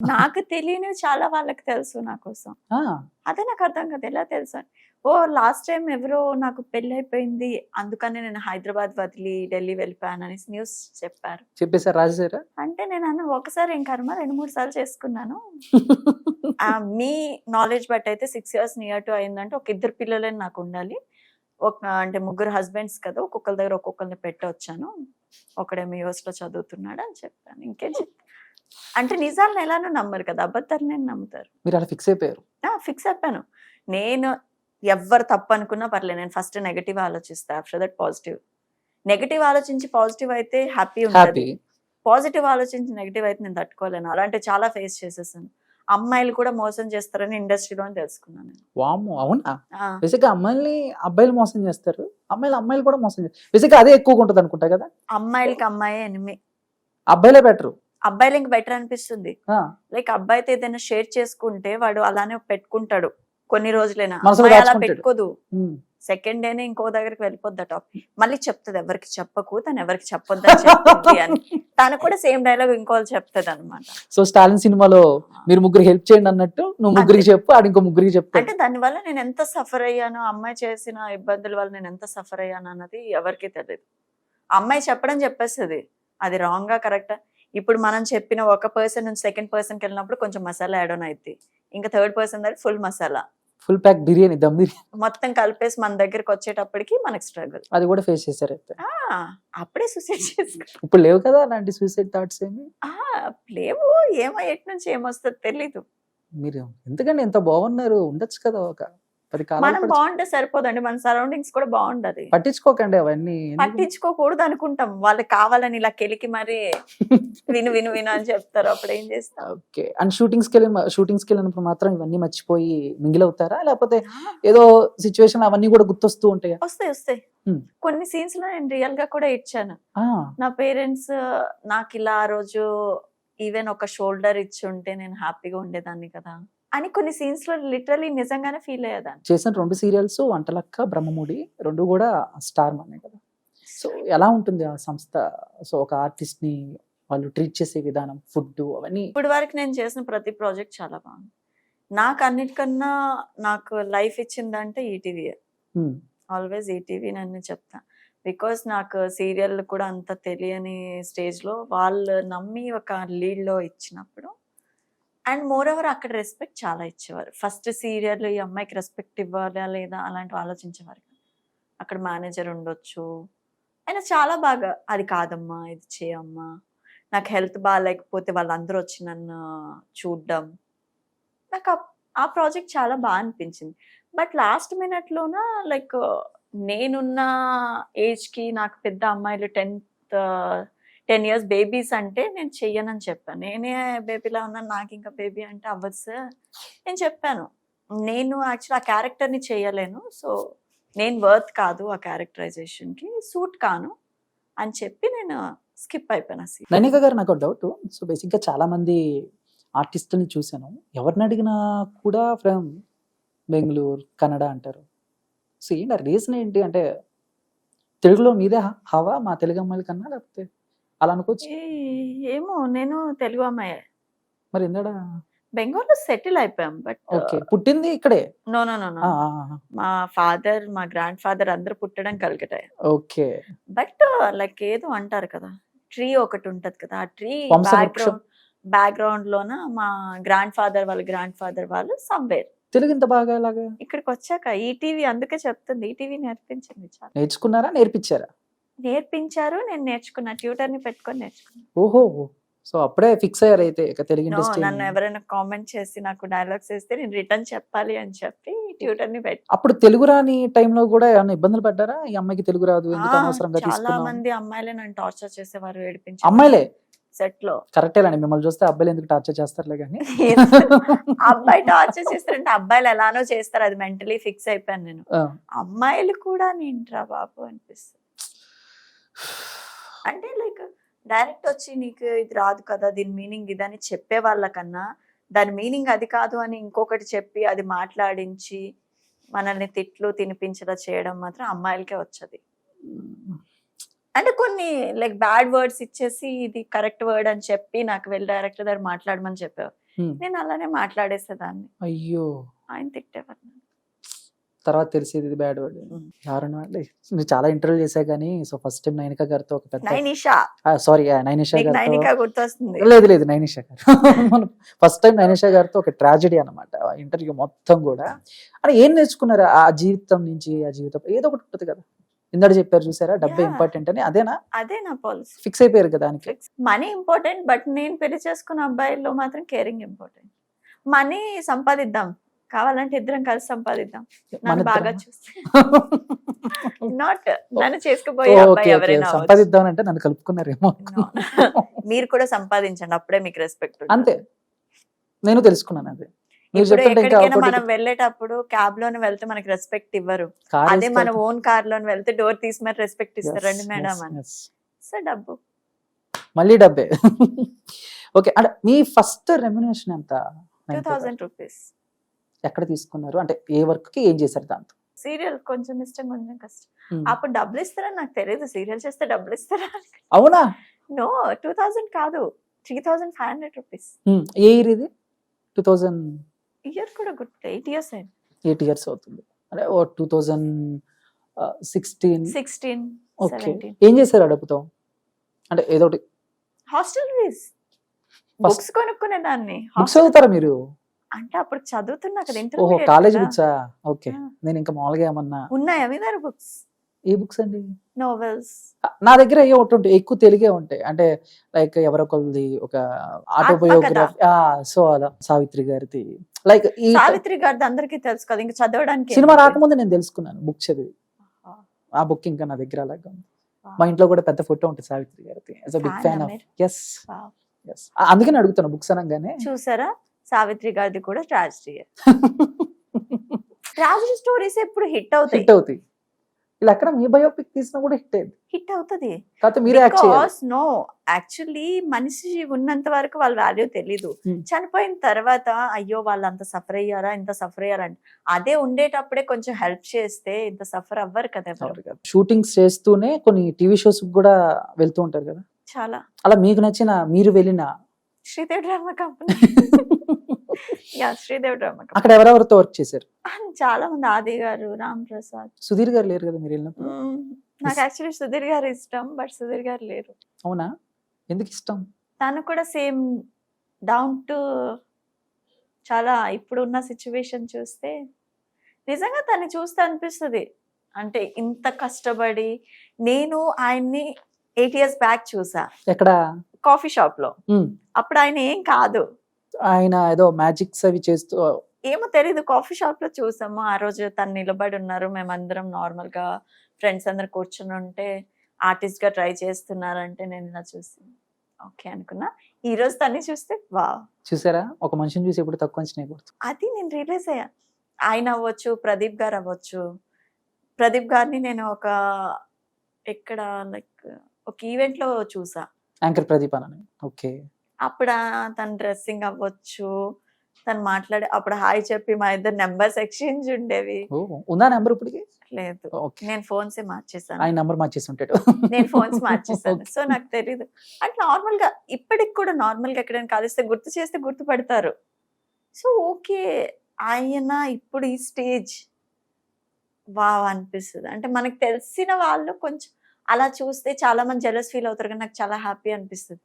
నాకు తెలియనివి చాలా వాళ్ళకి తెలుసు నా కోసం. ఆ! అదే నాకు అర్థం కాదు ఎలా తెలుసు అని. ఓహ్! లాస్ట్ టైమ్ ఎవరో నాకు పెళ్లయిపోయింది. అందుకని నేను హైదరాబాద్ వదిలి ఢిల్లీ వెళ్ళిపోయాను అనేసి న్యూస్ చెప్పారు. చెప్పేసారా? రాసేసారా? అంటే నేనన్నా ఒకసారి ఏం కర్మ 2, 3 సార్లు చేసుకున్నాను. మీ నాలెడ్జ్ బట్టి అయితే 6 ఇయర్స్ నియర్ టు అయిందంటే ఒక ఇద్దరు పిల్లలే నాకుండాలి. అంటే ముగ్గురు హస్బెండ్స్ కదా! ఒక్కొక్కళ్ళ దగ్గర ఒక్కొక్కళ్ళని పెట్టొచ్చాను. ఒకడేమో యూఎస్‌లో చదువుతున్నాడు అని చెప్పాను. ఇంకేం అంటే నిజాలను ఎలానో నమ్మరు కదా! అబద్ధాలనే నమ్ముతారు. మీరు అలా ఫిక్స్ అయిపోయారు. ఫిక్స్ అయిపోయాను. నేను ఎవ్వరు తప్పనుకున్నా పర్లేదు. నేను ఫస్ట్ నెగెటివ్ ఆలోచిస్తా. After that positive. నెగెటివ్ ఆలోచించి పాజిటివ్ అయితే హ్యాపీ ఉంటది. పాజిటివ్ ఆలోచించి నెగెటివ్ అయితే నేను తట్టుకోలేను. అలాంటివి చాలా ఫేస్ చేసేసాను. అమ్మాయిలు కూడా మోసం చేస్తారని ఇండస్ట్రీలో తెలుసుకున్నాను. వామ్మో! అవునా? బేసిక్‌గా అమ్మాయిల్ని అబ్బాయిలు మోసం చేస్తారు. అమ్మాయిలు కూడా మోసం చేస్తారు. బేసిక్‌గా అదే ఎక్కువగా ఉంటది అనుకుంటా కదా? అమ్మాయిలకి అమ్మాయే ఎనిమి. అబ్బాయిలే బెటరు. అబ్బాయిలు ఇంక బెటర్ అనిపిస్తుంది. లైక్ అబ్బాయితో ఏదైనా షేర్ చేసుకుంటే వాడు అలానే పెట్టుకుంటాడు కొన్ని రోజులైనా. అమ్మాయి అలా పెట్టుకోదు. సెకండ్ డేనే ఇంకో దగ్గరికి వెళ్ళిపోద్ది టాపిక్. మళ్ళీ చెప్తుంది ఎవరికి చెప్పకు, తను ఎవరికి చెప్పొద్దని చెప్పింది అని. తను కూడా సేమ్ డైలాగ్ ఇంకో చెప్తుంది అనమాట. సో స్టాలిన్ సినిమాలో మీరు ముగ్గురు హెల్ప్ చేయండి అన్నట్టు నువ్వు ముగ్గురికి చెప్పు, ఆడు ఇంకో ముగ్గురికి చెప్తా. అంటే దాని వల్ల నేను ఎంత సఫర్ అయ్యానో, అమ్మాయి చేసిన ఇబ్బందుల వల్ల నేను ఎంత సఫర్ అయ్యాను అన్నది ఎవరికి తెలియదు. అమ్మాయి చెప్పడం చెప్పేస్తుంది, అది రాంగ్ గా కరెక్టా. ఇప్పుడు మనం చెప్పిన ఒక పర్సన్ నుంచి సెకండ్ పర్సన్కి వెళ్ళినప్పుడు కొంచెం మసాలా యాడ్ ఆన్ అయింది. ఇంకా థర్డ్ పర్సన్ దగ్గర full masala, full pack biryani, dum biryani మొత్తం కలిపేసి మన దగ్గరికి వచ్చేటప్పటికి మనకి స్ట్రగుల్. అది కూడా ఫేస్ చేశారు అయితే? అప్పుడే సూసైడ్ చేసుకో. ఇప్పుడు లేవు కదా అలాంటి సూసైడ్ థాట్స్ ఏమి? లేవు. ఏమో ఎటు నుంచి ఏమొస్తుంది తెలీదు. మీరు ఎందుకంటే ఎంత బాగున్నారు, ఉండొచ్చు కదా ఒక 10 కాలాలు. మనం బాగుంటే సరిపోదండి, మన సరౌండింగ్స్ కూడా బాగుంటది. పట్టించుకోకండి అవన్నీ. పట్టించుకోకూడదు అనుకుంటాం, వాళ్ళకి కావాలని ఇలా కెలికి మరి విను విను విను అని చెప్తారు. అప్పుడు ఏం చేస్తాం? ఓకే. అండ్ షూటింగ్స్కి వెళ్ళినప్పుడు మాత్రం ఇవన్నీ మర్చిపోయి మింగిల్ అవుతారా, లేకపోతే ఏదో సిచ్యువేషన్ అవన్నీ కూడా గుర్తొస్తూ ఉంటాయా? వస్తాయి. కొన్ని సీన్స్ లో నేను రియల్ గా కూడా ఇచ్చాను. నా పేరెంట్స్ నాకు ఇలా ఆ రోజు ఈవెన్ ఒక షోల్డర్ ఇచ్చి ఉంటే నేను హ్యాపీగా ఉండేదాన్ని కదా అని కొన్ని సీన్స్ లో లిటరలీ నిజంగానే ఫీల్ అయ్యేదాన్ని. చేసిన 2 సీరియల్స్ వంటలక్క, బ్రహ్మముడి 2 కూడా స్టార్ మానే కదా. సో ఎలా ఉంటుంది ఆ సంస్థ? సో ఒక ఆర్టిస్ట్ ని వాళ్ళు ట్రీట్ చేసే విధానం, ఫుడ్ అవన్నీ. ఇప్పుడు వరకు నేను చేసిన ప్రతి ప్రాజెక్ట్ చాలా బాగుంది. నాకు అన్నిటికన్నా నాకు లైఫ్ ఇచ్చిందంటే ఈటీవీ. ఆల్వేస్ ఈటీవీ నన్ను చెప్తా. బికాస్ నాకు సీరియల్ కూడా అంత తెలియని స్టేజ్ లో వాళ్ళు నమ్మి ఒక లీడ్ లో ఇచ్చినప్పుడు, అండ్ మోర్ ఓవర్ అక్కడ రెస్పెక్ట్ చాలా ఇచ్చేవారు. ఫస్ట్ సీరియల్ ఈ అమ్మాయికి రెస్పెక్ట్ ఇవ్వాలా లేదా అలాంటివి ఆలోచించేవారు. అక్కడ మేనేజర్ ఉండొచ్చు, ఆయన చాలా బాగా అది కాదమ్మా ఇది చేయమ్మా, నాకు హెల్త్ బాగాలేకపోతే వాళ్ళందరూ వచ్చి నన్ను చూడడం, నాకు ఆ ప్రాజెక్ట్ చాలా బాగా అనిపించింది. బట్ లాస్ట్ మినిట్లోన లైక్ నేనున్న ఏజ్కి నాకు పెద్ద అమ్మాయిలు 10 ఇయర్స్ బేబీస్ అంటే నేను చెయ్యనని చెప్పాను. నేనే బేబీలా ఉన్నాను, నాకు ఇంకా బేబీ అంటే అవ్వదు సార్ నేను చెప్పాను. నేను యాక్చువల్ ఆ క్యారెక్టర్ని చేయలేను, సో నేను వర్త్ కాదు ఆ క్యారెక్టరైజేషన్కి, సూట్ కాను అని చెప్పి నేను స్కిప్ అయిపోయాను. నైనిక గారు నాకు డౌట్. సో బేసిక్గా చాలా మంది ఆర్టిస్టుల్ని చూశాను, ఎవరిని అడిగినా కూడా ఫ్రమ్ బెంగళూరు, కన్నడ అంటారు. సో ఏంటి రీజన్ ఏంటి? అంటే తెలుగులో మీదే హవా మా తెలుగు అమ్మాయిల కన్నా, లేకపోతే అలా అనుకోవచ్చు? ఏమో, నేను తెలుగు అమ్మాయి. మరి ఎందుకు బెంగళూరులో సెటిల్ అయిపోయాం. బట్ పుట్టింది ఇక్కడే? నో. మా ఫాదర్, మా గ్రాండ్ ఫాదర్ అందరు పుట్టడం కలకట్టే. ఓకే. బట్ లైక్ ఏదో అంటారు కదా, ట్రీ ఒకటి ఉంటది కదా, ఆ ట్రీ బ్యాక్గ్రౌండ్ లోన మా గ్రాండ్ ఫాదర్ వాళ్ళు సమ్వేర్. తెలుగు ఇంత బాగా ఎలాగా? ఇక్కడికి వచ్చాక ఈటీవీ అందుకే చెప్తుంది, ఈటీవీ నేర్పించింది. నేర్చుకున్నారా, నేర్పించారా? నేర్పించారు, నేను నేర్చుకున్నా, ట్యూటర్ ని పెట్టుకొని నేర్చుకున్నా. ఓహో, సో అప్పుడే ఫిక్స్ అయ్యారు అయితే తెలుగు ఇండస్ట్రీ. నన్ను ఎవరైనా కామెంట్ చేసి నాకు డైలాగ్స్ వేస్తే నేను రిటర్న్ చెప్పాలి అని చెప్పి ట్యూటర్ ని పెట్టి. అప్పుడు తెలుగు రాని టైంలో కూడా ఏమైనా ఇబ్బందులు పడ్డారా? ఈ అమ్మాయికి తెలుగు రాదు, ఎందుకు అనవసరంగా చాలా తీసుకున్నావు? మంది అమ్మాయిలే నన్ను టార్చర్ చేసేవారు, ఏడిపించారు. అమ్మాయిలే సెట్ లో? కరెక్టేనండి, మిమ్మల్ని చూస్తే అబ్బాయిలు ఎందుకు టార్చర్ చేస్తారులే కానీ. అబ్బాయి టార్చర్ చేస్తారంటే అబ్బాయిలు ఎలానో చేస్తారు, అది మెంటలీ ఫిక్స్ అయిపోయాను నేను. అమ్మాయిలు కూడా నేంట్రా బాబు అనిపిస్తుంది. అంటే లైక్ డైరెక్ట్ వచ్చి నీకు ఇది రాదు కదా, దీని మీనింగ్ ఇదని చెప్పే వాళ్ళకన్నా దాని మీనింగ్ అది కాదు అని ఇంకొకటి చెప్పి అది మాట్లాడించి మనల్ని తిట్లు తినిపించలా చేయడం మాత్రం అమ్మాయిలకే వచ్చేది. అంటే కొన్ని లైక్ బ్యాడ్ వర్డ్స్ ఇచ్చేసి ఇది కరెక్ట్ వర్డ్ అని చెప్పి నాకు వెళ్ళి డైరెక్టర్ దగ్గర మాట్లాడమని చెప్పావు. నేను అలానే మాట్లాడేసేదాన్ని. అయ్యో! ఆయన తిట్టేవారు. తర్వాత తెలిసేది ఇది బ్యాడ్ వర్డ్. దారుణం అండి. నువ్వు చాలా ఇంటర్వ్యూ చేశా కానీ సో ఫస్ట్ టైం నైనిక గారితో ఒక పెద్ద నైనిషా, సారీ నైనిషా నీకు గారితో నైనికా గుర్తొస్తుంది. లేదు నైనిషా గారు ఫస్ట్ టైం నైనిషా గారితో ఒక ట్రాజెడీ అనమాట ఇంటర్వ్యూ మొత్తం కూడా. అని ఏం నేర్చుకున్నారు ఆ జీవితం నుంచి? ఆ జీవితం ఏదో ఒకటి ఉంటుంది కదా, ఇందాక చెప్పారు చూసారా డబ్బే Yeah. ఇంపార్టెంట్ అని, అదేనా అదే నా పాలసీ. ఫిక్స్ అయిపోయారు కదా దానికి? మనీ ఇంపార్టెంట్, బట్ నేను పెళ్లి చేసుకున్న అబ్బాయిల్లో మాత్రం కేరింగ్ ఇంపార్టెంట్. మనీ సంపాదిద్దాం, కావాలంటే ఇద్దరం కలిసి సంపాదిద్దాం, నన్ను బాగా చూస్తే. నాట్ నన్ను చేసుకుపోయే అబ్బాయి ఎవరైనా అవ్వచ్చు. సంపాదిద్దాం అంటే నన్ను కలుపుకున్నారేమో. No. మీరు కూడా సంపాదించండి, అప్పుడే మీకు రెస్పెక్ట్. అంతే, నేను తెలుసుకున్నాను అది. మీరు ఇప్పుడు చెప్తుంటే ఇంకా ఎక్కడికైనా ఒకటి మనం వెళ్ళేటప్పుడు క్యాబ్ లోనే వెళ్తే మనకి రెస్పెక్ట్ ఇవ్వరు. కార్ అదే మన వేసుకెళ్తే- ఓన్ కార్ లోనే వెళ్తే డోర్ తీసి మరి రెస్పెక్ట్ ఇస్తారండి Yes, మేడం yes, అని. yes. సో డబ్బు మళ్ళీ డబ్బే. ఓకే, అంటే మీ ఫస్ట్ రెమ్యునేషన్ ఎంత? 2000 రూపీస్. ఎక్కడ తీసుకున్నారు? అంటే ఏ వర్క్ కి ఏం చేశారు దాంతో? సీరియల్ కొంచెం ఇష్టం, కొంచెం కష్టం. Hmm. అప్పుడు డబ్బులు ఇస్తారని నాకు తెలియదు, సీరియల్ చేస్తే డబ్బులు ఇస్తారా. అవునా? నో, 2000 కాదు, 3500 రూపీస్. ఏ ఇయర్ ఇది? 2008 ఇయర్ కూడా గుర్తు, 8 ఇయర్స్ అయింది. ఇయర్స్ అవుతుంది. అంటే 2016. 16, ఓకే, 17. ఏం చేశారు ఆ డబ్బుతో? అంటే ఏదో ఒకటి హాస్టల్ ఫీజ్, బుక్స్ కొనుక్కునేదాన్ని. బుక్స్ చదువుతారా మీరు? అంటే అప్పుడు చదువుతున్నా కదా, ఓహో, ఇంటర్మీడియట్ కాలేజ్ కదా. బుక్సా? ఓకే, ఆ. నేను ఇంకా మామూలుగా ఏమన్నా. ఉన్నాయా మీ దగ్గర బుక్స్? ఏ బుక్స్ అండి? నోవెల్స్. నా దగ్గర ఏ ఒకటి ఉంటాయి, ఎక్కువ తెలుగే ఉంటాయి. అంటే లైక్ ఎవరొకరిది ఒక ఆటోబయోగ్రఫీ, సో అలా సావిత్రి గారిది. లైక్ ఈ సావిత్రి గారిది అందరికీ తెలుసు కదా, ఇంకా చదవడానికి సినిమా ఏముంది? రాకముందు నేను తెలుసుకున్నాను బుక్ చదివి. ఆ బుక్ ఇంకా నా దగ్గర అలాగా ఉంది. మా ఇంట్లో కూడా పెద్ద ఫోటో ఉంటుంది సావిత్రి గారిది. బిగ్ Fan ఫ్యాన్ ఆ ఆఫ్. మీరు? Yes Wow. ఎస్, అందుకని అడుగుతాను బుక్స్ అనగానే. చూసారా, సావిత్రి గారిది కూడా ట్రాజడీ. ట్రాజడీ స్టోరీస్ ఎప్పుడు హిట్ అవుతాయి. హిట్ అవుతాయి. ఇలా అక్కడ మీ బయోపిక్ తీసినా కూడా హిట్ అయింది. హిట్ అవుతుంది. కాకపోతే మీరే యాక్ట్ చేయాలి. నో, యాక్చువల్లీ మనిషి ఉన్నంత వరకు వాళ్ళ వాల్యూ తెలీదు. Hmm. చనిపోయిన తర్వాత అయ్యో వాళ్ళు అంత సఫర్ అయ్యారా, ఇంత సఫర్ అయ్యారా అంటే, అదే ఉండేటప్పుడే కొంచెం హెల్ప్ చేస్తే ఇంత సఫర్ అవ్వరు కదా ఎవరు. షూటింగ్స్ చేస్తూనే కొన్ని టీవీ షోస్ కూడా వెళ్తూ ఉంటారు కదా. చాలా. అలా మీకు నచ్చిన, మీరు వెళ్ళిన Sridev drama company. Yeah, Sridev drama company. అక్కడ ఎవరెవరితో వర్క్ చేశారు? చాలా మంది, ఆది గారు, రామ్ ప్రసాద్. సుధీర్ గారు లేరు కదా మీరు వెళ్ళినప్పుడు? నాకు యాక్చువల్లీ సుధీర్ గారు ఇష్టం, బట్ సుధీర్ గారు లేరు. అవునా? ఎందుకు ఇష్టం? తను కూడా సేమ్ డౌన్ టు, చాలా ఇప్పుడు ఉన్న సిచ్యువేషన్ చూస్తే నిజంగా తను చూస్తే అనిపిస్తుంది, అంటే ఇంత కష్టపడి. నేను ఆయన్ని 8 years బ్యాక్ చూసా ఎక్కడ? కాఫీ షాప్ లో. అప్పుడు ఆయన ఏం కాదు, ఆయన ఏదో మ్యాజిక్స్ అవి చేస్తూ. ఏమో తెలీదు, కాఫీ షాప్ లో చూసాము. ఆ రోజు తను నిలబడి ఉన్నారు, మేమందరం నార్మల్ గా ఫ్రెండ్స్ అందరు కూర్చుని ఉంటే ఆర్టిస్ట్ గా ట్రై చేస్తున్నారంటే నేను ఇలా చూసి ఓకే అనుకున్నా. ఈ రోజు తన్ని చూస్తే వా. చూసారా, ఒక మనిషిని చూసి ఎప్పుడు తక్కువ అంచనా వేయకూడదు. అది నేను రియలైజ్ అయ్యా. ఆయన అవ్వచ్చు, ప్రదీప్ గారు అవ్వచ్చు. ప్రదీప్ గారిని నేను ఒక ఎక్కడ లైక్ ఒక ఈవెంట్ లో చూసా, యాంకర్ ప్రదీప్ అని. ఓకే, అప్పుడు తన డ్రెస్సింగ్ అవ్వచ్చు, తను మాట్లాడే అప్పుడు హాయ్ చెప్పి మా ఇద్దరు నెంబర్స్ ఎక్స్చేంజ్ ఉండేవి. ఓ, ఉందా నెంబర్ ఇప్పటికి? లేదు, ఓకే, నేను ఫోన్స్ మార్చేసాను. ఆయన నెంబర్ మార్చేసి ఉంటాడు. నేను ఫోన్స్ మార్చేసాను. సో నాకు తెలీదు. అంటే నార్మల్ గా ఇప్పటికి కూడా నార్మల్ గా ఎక్కడైనా కలిస్తే గుర్తు చేస్తే గుర్తుపడతారు. సో ఓకే, ఆయన ఇప్పుడు ఈ స్టేజ్ వావ్ అనిపిస్తుంది. అంటే మనకు తెలిసిన వాళ్ళు కొంచెం అలా చూస్తే చాలా మంది జెలస్ ఫీల్ అవుతారు, కానీ నాకు చాలా హ్యాపీ అనిపిస్తుంది.